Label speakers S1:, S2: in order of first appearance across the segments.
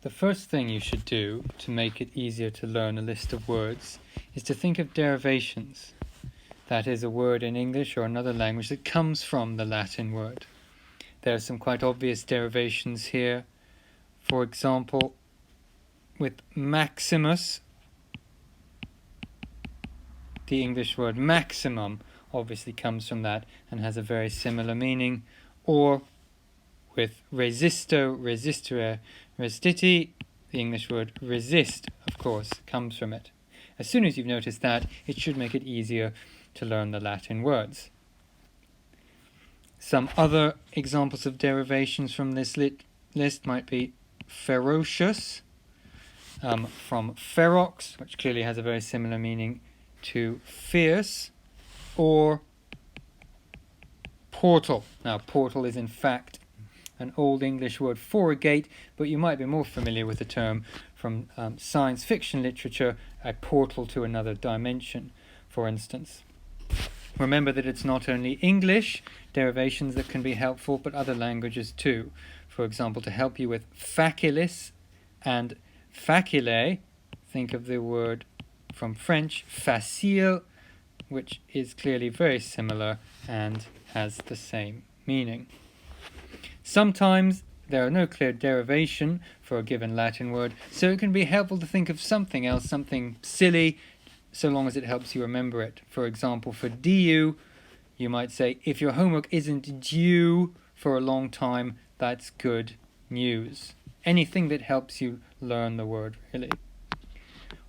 S1: The first thing you should do to make it easier to learn a list of words is to think of derivations. That is, a word in English or another language that comes from the Latin word. There are some quite obvious derivations here. For example, with Maximus, the English word maximum obviously comes from that and has a very similar meaning. Or with resisto, resistere, restiti, the English word resist, of course, comes from it. As soon as you've noticed that, it should make it easier to learn the Latin words. Some other examples of derivations from this list might be ferocious, from ferox, which clearly has a very similar meaning to fierce, or portal. Now, portal is in fact an Old English word for a gate, but you might be more familiar with the term from science fiction literature, a portal to another dimension, for instance. Remember that it's not only English derivations that can be helpful, but other languages too. For example, to help you with facilis and facile, think of the word from French, facile, which is clearly very similar and has the same meaning. Sometimes there are no clear derivation for a given Latin word, so it can be helpful to think of something else, something silly, so long as it helps you remember it. For example, for due, you might say, if your homework isn't due for a long time, that's good news. Anything that helps you learn the word, really.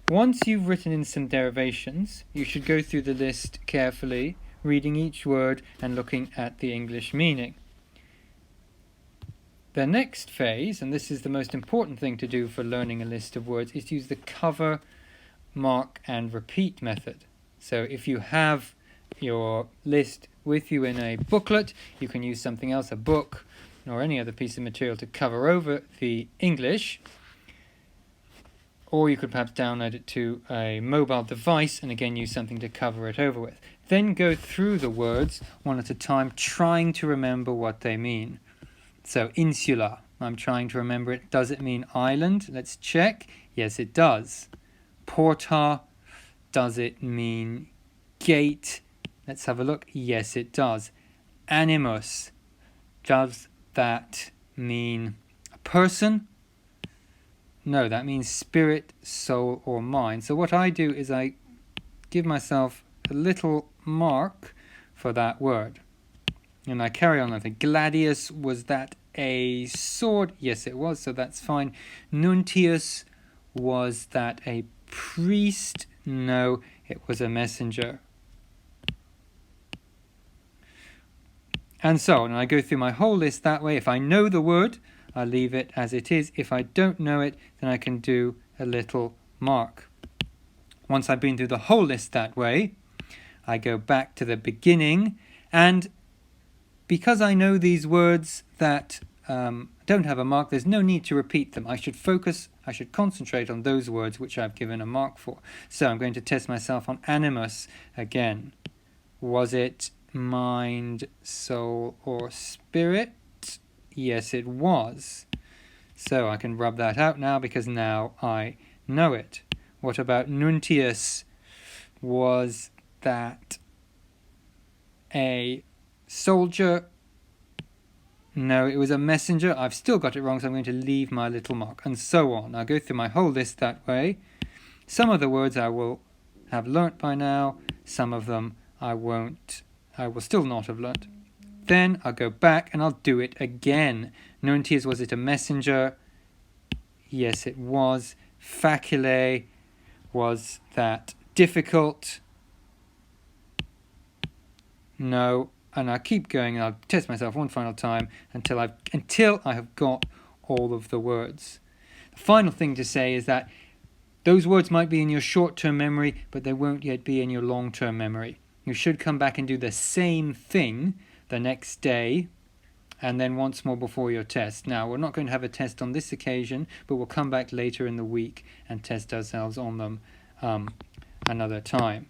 S1: Once you've written in some derivations, you should go through the list carefully, reading each word and looking at the English meaning. The next phase, and this is the most important thing to do for learning a list of words, is to use the cover, mark and repeat method. So if you have your list with you in a booklet, you can use something else, a book or any other piece of material, to cover over the English. Or you could perhaps download it to a mobile device and again use something to cover it over with. Then go through the words one at a time, trying to remember what they mean. So insula, I'm trying to remember it. Does it mean island? Let's check. Yes, it does. Porta, does it mean gate? Let's have a look. Yes, it does. Animus, does that mean a person? No, that means spirit, soul, or mind. So what I do is I give myself a little mark for that word. And I carry on with it. Gladius, was that a sword? Yes, it was, so that's fine. Nuntius, was that a priest? No, it was a messenger. And so on. And I go through my whole list that way. If I know the word, I leave it as it is. If I don't know it, then I can do a little mark. Once I've been through the whole list that way, I go back to the beginning, and because I know these words that don't have a mark, there's no need to repeat them. I should concentrate on those words which I've given a mark for. So I'm going to test myself on animus again. Was it mind, soul, or spirit? Yes, it was. So I can rub that out now because now I know it. What about nuntius? Was that a soldier? No, it was a messenger. I've still got it wrong, so I'm going to leave my little mark, and so on. I'll go through my whole list that way. Some of the words I will have learnt by now. Some of them I will still not have learnt. Then I'll go back and I'll do it again. Nuntius, was it a messenger? Yes, it was. Facile, was that difficult? No. And I'll keep going and I'll test myself one final time until I have got all of the words. The final thing to say is that those words might be in your short-term memory, but they won't yet be in your long-term memory. You should come back and do the same thing the next day and then once more before your test. Now, we're not going to have a test on this occasion, but we'll come back later in the week and test ourselves on them another time.